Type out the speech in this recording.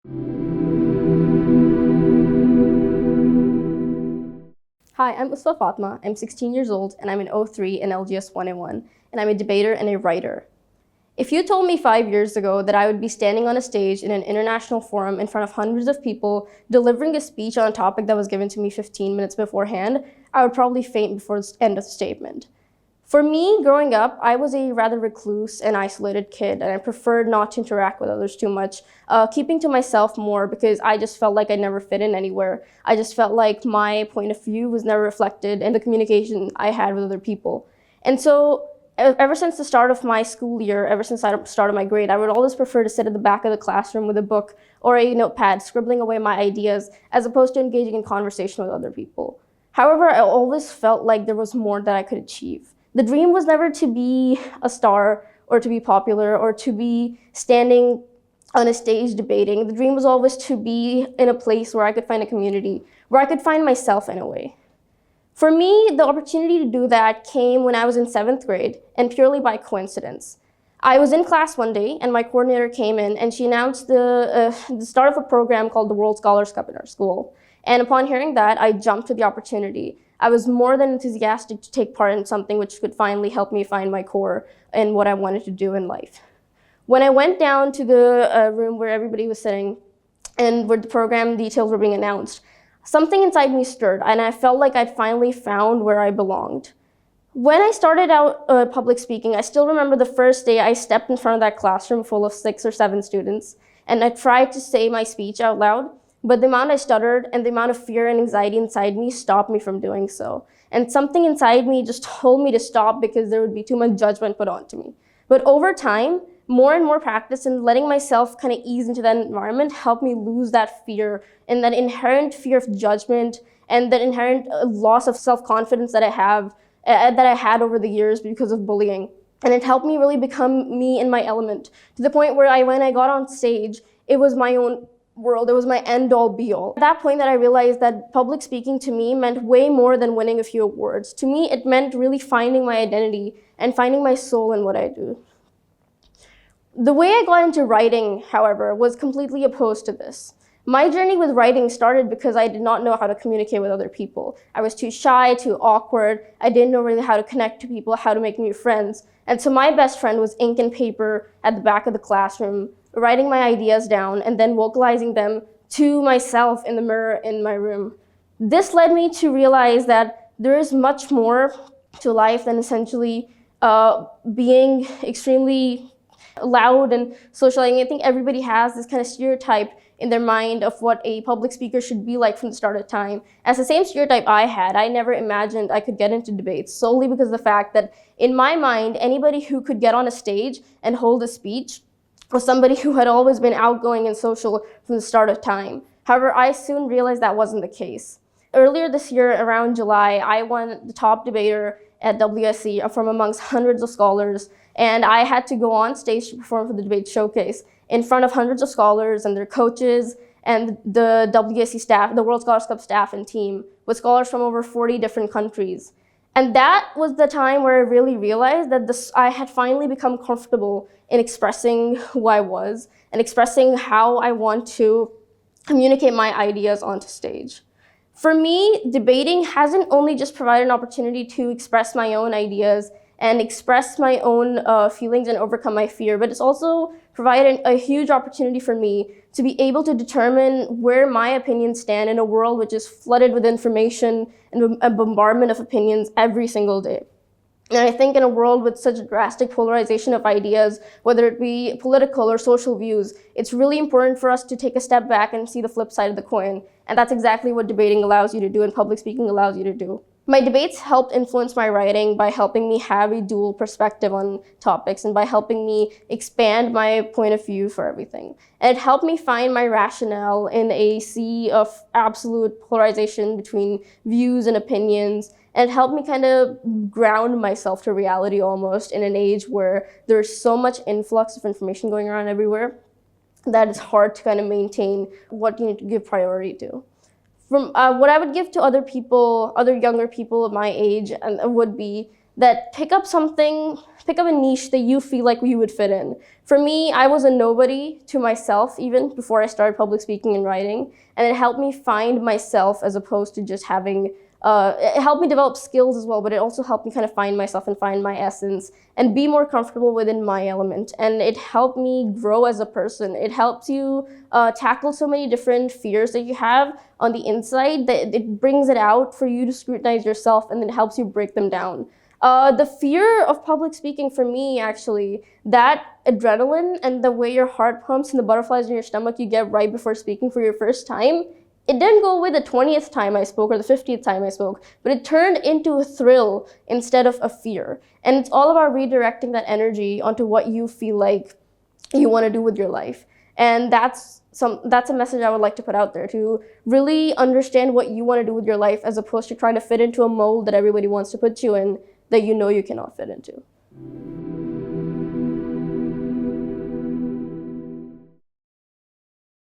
Hi, I'm Uswa Fatima. I'm 16 years old and I'm an O3 in LGS 101, and I'm a debater and a writer. If you told me 5 years ago that I would be standing on a stage in an international forum in front of hundreds of people, delivering a speech on a topic that was given to me 15 minutes beforehand, I would probably faint before the end of the statement. For me, growing up, I was a rather recluse and isolated kid, and I preferred not to interact with others too much, keeping to myself more because I just felt like I never fit in anywhere. I just felt like my point of view was never reflected in the communication I had with other people. And so, ever since the start of my school year, ever since I started my grade, I would always prefer to sit at the back of the classroom with a book or a notepad, scribbling away my ideas, as opposed to engaging in conversation with other people. However, I always felt like there was more that I could achieve. The dream was never to be a star or to be popular or to be standing on a stage debating. The dream was always to be in a place where I could find a community, where I could find myself in a way. For me, the opportunity to do that came when I was in 7th grade, and purely by coincidence. I was in class one day and my coordinator came in and she announced the start of a program called the World Scholars Cup in our school. And upon hearing that, I jumped to the opportunity. I was more than enthusiastic to take part in something which could finally help me find my core and what I wanted to do in life. When I went down to the room where everybody was sitting and where the program details were being announced, something inside me stirred and I felt like I'd finally found where I belonged. When I started out public speaking, I still remember the first day I stepped in front of that classroom full of 6 or 7 students and I tried to say my speech out loud. But the amount I stuttered and the amount of fear and anxiety inside me stopped me from doing so. And something inside me just told me to stop because there would be too much judgment put onto me. But over time, more and more practice and letting myself kind of ease into that environment helped me lose that fear and that inherent fear of judgment and that inherent loss of self-confidence that I had over the years because of bullying. And it helped me really become me in my element, to the point where when I got on stage, it was my own world. It was my end-all be-all. At that point that I realized that public speaking to me meant way more than winning a few awards. To me, it meant really finding my identity and finding my soul in what I do. The way I got into writing, however, was completely opposed to this. My journey with writing started because I did not know how to communicate with other people. I was too shy, too awkward. I didn't know really how to connect to people, how to make new friends. And so my best friend was ink and paper at the back of the classroom, writing my ideas down and then vocalizing them to myself in the mirror in my room. This led me to realize that there is much more to life than essentially being extremely loud and socializing. I think everybody has this kind of stereotype in their mind of what a public speaker should be like from the start of time. As the same stereotype I had, I never imagined I could get into debates solely because of the fact that in my mind, anybody who could get on a stage and hold a speech was somebody who had always been outgoing and social from the start of time. However, I soon realized that wasn't the case. Earlier this year, around July, I won the top debater at WSC from amongst hundreds of scholars, and I had to go on stage to perform for the debate showcase in front of hundreds of scholars and their coaches and the WSC staff, the World Scholars Cup staff and team, with scholars from over 40 different countries. And that was the time where I really realized that I had finally become comfortable in expressing who I was and expressing how I want to communicate my ideas onto stage. For me, debating hasn't only just provided an opportunity to express my own ideas and express my own feelings and overcome my fear, but it's also provided a huge opportunity for me to be able to determine where my opinions stand in a world which is flooded with information and a bombardment of opinions every single day. And I think in a world with such drastic polarization of ideas, whether it be political or social views, it's really important for us to take a step back and see the flip side of the coin. And that's exactly what debating allows you to do and public speaking allows you to do. My debates helped influence my writing by helping me have a dual perspective on topics and by helping me expand my point of view for everything. And it helped me find my rationale in a sea of absolute polarization between views and opinions. And it helped me kind of ground myself to reality almost in an age where there's so much influx of information going around everywhere that it's hard to kind of maintain what you need to give priority to. From what I would give to other people, other younger people of my age, would be that pick up a niche that you feel like you would fit in. For me, I was a nobody to myself even before I started public speaking and writing, and it helped me find myself as opposed to just having, it helped me develop skills as well, but it also helped me kind of find myself and find my essence and be more comfortable within my element. And it helped me grow as a person. It helps you tackle so many different fears that you have on the inside, that it brings it out for you to scrutinize yourself, and then it helps you break them down. The fear of public speaking for me, actually, that adrenaline and the way your heart pumps and the butterflies in your stomach you get right before speaking for your first time, it didn't go away the 20th time I spoke or the 50th time I spoke, but it turned into a thrill instead of a fear. And it's all about redirecting that energy onto what you feel like you want to do with your life. And that's a message I would like to put out there, to really understand what you want to do with your life as opposed to trying to fit into a mold that everybody wants to put you in that you know you cannot fit into.